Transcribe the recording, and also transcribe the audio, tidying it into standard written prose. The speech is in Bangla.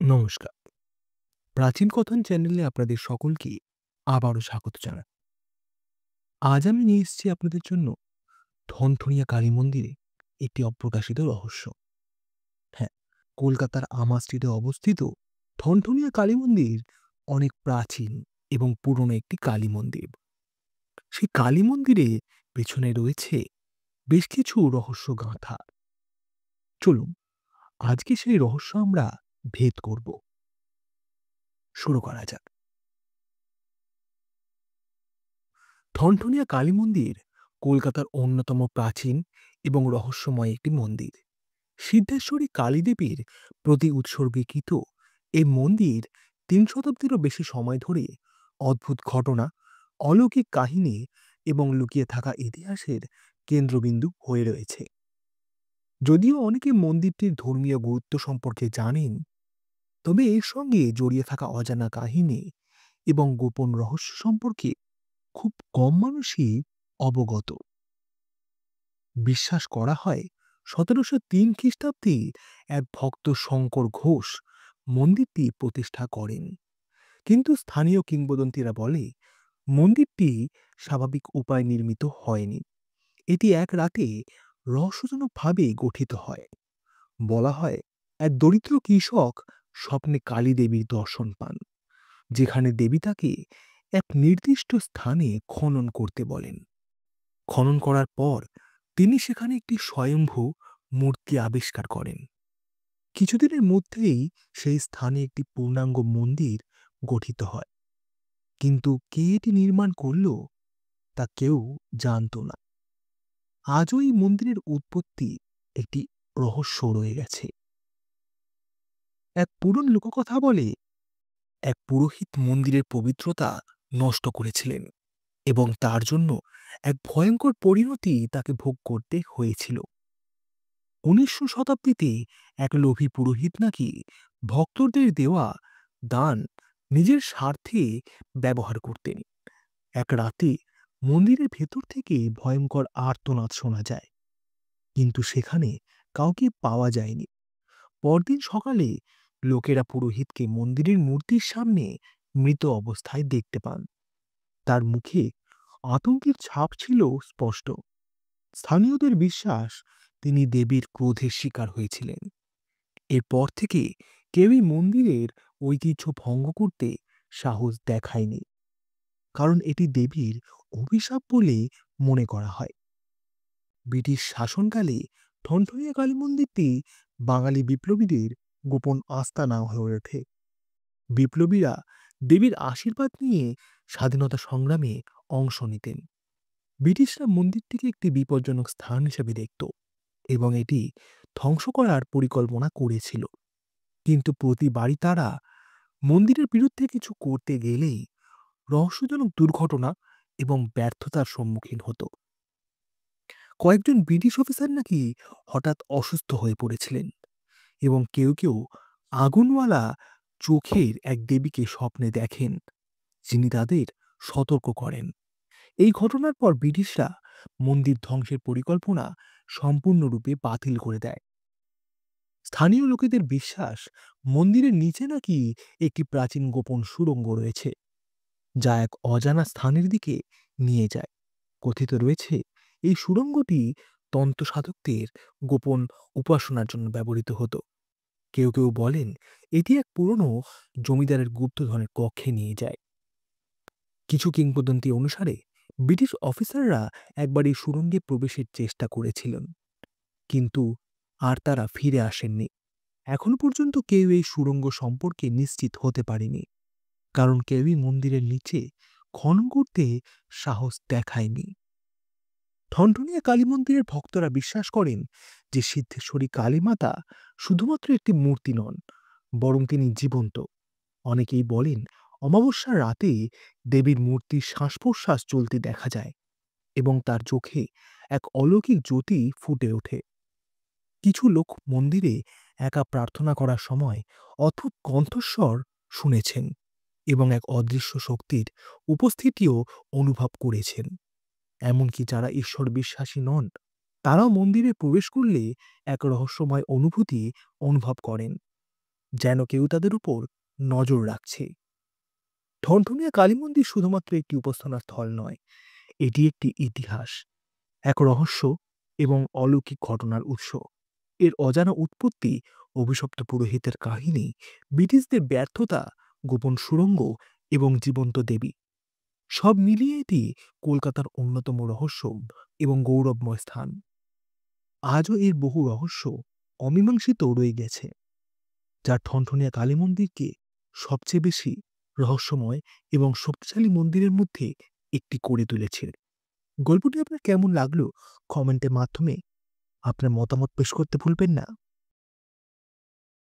নমস্কার। প্রাচীন কথন চ্যানেলে আপনাদের সকলকে আবারও স্বাগত জানাই। আজ আমি নিয়ে এসেছি আপনাদের জন্য ঠনঠনিয়া কালী মন্দিরে একটি অপ্রকাশিত রহস্য। হ্যাঁ, কলকাতার আমা স্ট্রিটে অবস্থিত ঠনঠনিয়া কালী মন্দির অনেক প্রাচীন এবং পুরনো একটি কালী মন্দির। সেই কালী মন্দিরের পেছনে রয়েছে বেশ কিছু রহস্য গাঁথা। চলুন আজকে সেই রহস্য আমরা ভেদ করব। শুরু করা যাক। ঠনঠনিয়া কালী মন্দির কলকাতার অন্যতম প্রাচীন এবং রহস্যময় একটি মন্দির। সিদ্ধেশ্বরী কালী দেবীর প্রতি উৎসর্গীকৃত এই মন্দির ৩ শতাব্দীরও বেশি সময় ধরে অদ্ভুত ঘটনা, অলৌকিক কাহিনী এবং লুকিয়ে থাকা ইতিহাসের কেন্দ্রবিন্দু হয়ে রয়েছে। যদিও অনেকে মন্দিরটির ধর্মীয় গুরুত্ব সম্পর্কে জানেন, তবে এর সঙ্গে জড়িয়ে থাকা অজানা কাহিনী এবং গোপন রহস্য সম্পর্কে খুব কম মানুষই অবগত। বিশ্বাস করা হয় ১৭০৩ খ্রিস্টাব্দে এক ভক্ত শঙ্কর ঘোষ মন্দিরটি প্রতিষ্ঠা করেন। কিন্তু স্থানীয় কিংবদন্তিরা বলে মন্দিরটি স্বাভাবিক উপায়ে নির্মিত হয়নি। এটি এক রাতে রহস্যজনকভাবে গঠিত হয়। বলা হয় এক দরিদ্র কৃষক স্বপ্নে কালী দেবীর দর্শন পান, যেখানে দেবী তাকে এক নির্দিষ্ট স্থানে খনন করতে বলেন। খনন করার পর তিনি সেখানে একটি স্বয়ম্ভু মূর্তি আবিষ্কার করেন। কিছুদিনের মধ্যেই সেই স্থানে একটি পূর্ণাঙ্গ মন্দির গঠিত হয়। কিন্তু কে এটি নির্মাণ করল তা কেউ জানত না। আজও এই মন্দিরের উৎপত্তি একটি রহস্য রয়ে গেছে। এক পুরনো লোককথা বলে এক পুরোহিত মন্দিরের পবিত্রতা নষ্ট করেছিলেন এবং তার জন্য এক ভয়ঙ্কর পরিণতি তাকে ভোগ করতে হয়েছিল। ১৯শ শতাব্দীতে এক লোভী পুরোহিত নাকি ভক্তদের দেওয়া দান নিজের স্বার্থে ব্যবহার করতেন। এক রাতে মন্দিরের ভেতর থেকে ভয়ঙ্কর আর্তনাদ শোনা যায়, কিন্তু সেখানে কাউকে পাওয়া যায়নি। পরদিন সকালে লোকেরা পুরোহিতকে মন্দিরের মূর্তির সামনে মৃত অবস্থায় দেখতে পান। তার মুখে আতঙ্কের ছাপ ছিল স্পষ্ট। স্থানীয়দের বিশ্বাস তিনি দেবীর ক্রোধের শিকার হয়েছিলেন। এরপর থেকে কেউই মন্দিরের ঐতিহ্য ভঙ্গ করতে সাহস দেখায়নি, কারণ এটি দেবীর অভিশাপ বলে মনে করা হয়। ব্রিটিশ শাসনকালে ঠনঠনিয়া কালী মন্দিরটি বাঙালি বিপ্লবীদের গোপন আস্তানা হয়ে ওঠে। বিপ্লবীরা দেবীর আশীর্বাদ নিয়ে স্বাধীনতা সংগ্রামে অংশ নিতেন। ব্রিটিশরা মন্দিরটিকে একটি বিপজ্জনক স্থান হিসেবে দেখত এবং এটি ধ্বংস করার পরিকল্পনা করেছিল। কিন্তু প্রতিবারই তারা মন্দিরের বিরুদ্ধে কিছু করতে গেলেই রহস্যজনক দুর্ঘটনা এবং ব্যর্থতার সম্মুখীন হতো। কয়েকজন ব্রিটিশ অফিসার নাকি হঠাৎ অসুস্থ হয়ে পড়েছিলেন এবং কেউ আগুনওয়ালা চোখের এক দেবীকে স্বপ্নে দেখেন, যিনি তাদের সতর্ক করেন। এই ঘটনার পর ব্রিটিশরা মন্দির ধ্বংসের পরিকল্পনা সম্পূর্ণরূপে বাতিল করে দেয়। স্থানীয় লোকেদের বিশ্বাস মন্দিরের নিচে নাকি একটি প্রাচীন গোপন সুড়ঙ্গ রয়েছে, যা এক অজানা স্থানের দিকে নিয়ে যায়। কথিত রয়েছে এই সুড়ঙ্গটি তন্ত্র সাধকদের গোপন উপাসনার জন্য ব্যবহৃত হতো। কেউ বলেন এটি এক পুরনো জমিদারের গুপ্তধনের কক্ষে নিয়ে যায়। কিছু কিংবদন্তি অনুসারে ব্রিটিশ অফিসাররা একবার এই সুড়ঙ্গে প্রবেশের চেষ্টা করেছিলেন, কিন্তু আর তারা ফিরে আসেননি। এখনো পর্যন্ত কেউ এই সুড়ঙ্গ সম্পর্কে নিশ্চিত হতে পারেনি, কারণ কেউই মন্দিরের নিচে খনন করতে সাহস দেখায়নি। ঠনঠনিয়া কালী মন্দিরের ভক্তরা বিশ্বাস করেন যে সিদ্ধেশ্বরী কালী মাতা শুধুমাত্র একটি মূর্তি নন, বরং তিনি জীবন্ত। অনেকেই বলেন অমাবস্যার রাতে দেবীর মূর্তির শ্বাস-প্রশ্বাস চলতে দেখা যায় এবং তার চোখে এক অলৌকিক জ্যোতি ফুটে ওঠে। কিছু লোক মন্দিরে একা প্রার্থনা করার সময় অদ্ভুত কণ্ঠস্বর শুনেছেন এবং এক অদৃশ্য শক্তির উপস্থিতিও অনুভব করেছেন। এমনকি যারা ঈশ্বর বিশ্বাসী নন, তারাও মন্দিরে প্রবেশ করলে এক রহস্যময় অনুভূতি অনুভব করেন। যেন কেউ তাদের উপর নজর রাখছে। ঠনঠনিয়া কালী মন্দির শুধুমাত্র একটি উপাসনার স্থল নয়, এটি একটি ইতিহাস, এক রহস্য এবং অলৌকিক ঘটনার উৎস। এর অজানা উৎপত্তি, অভিশপ্ত পুরোহিতের কাহিনী, ব্রিটিশদের ব্যর্থতা, গোপন সুড়ঙ্গ এবং জীবন্ত দেবী, সব মিলিয়ে এটি কলকাতার অন্যতম রহস্য এবং গৌরবময় স্থান। আজও এর বহু রহস্য অমীমাংসিত রয়ে গেছে, যা ঠনঠনিয়া কালী মন্দিরকে সবচেয়ে বেশি রহস্যময় এবং শক্তিশালী মন্দিরের মধ্যে একটি করে তুলেছে। গল্পটি আপনার কেমন লাগলো কমেন্টের মাধ্যমে আপনার মতামত পেশ করতে ভুলবেন না।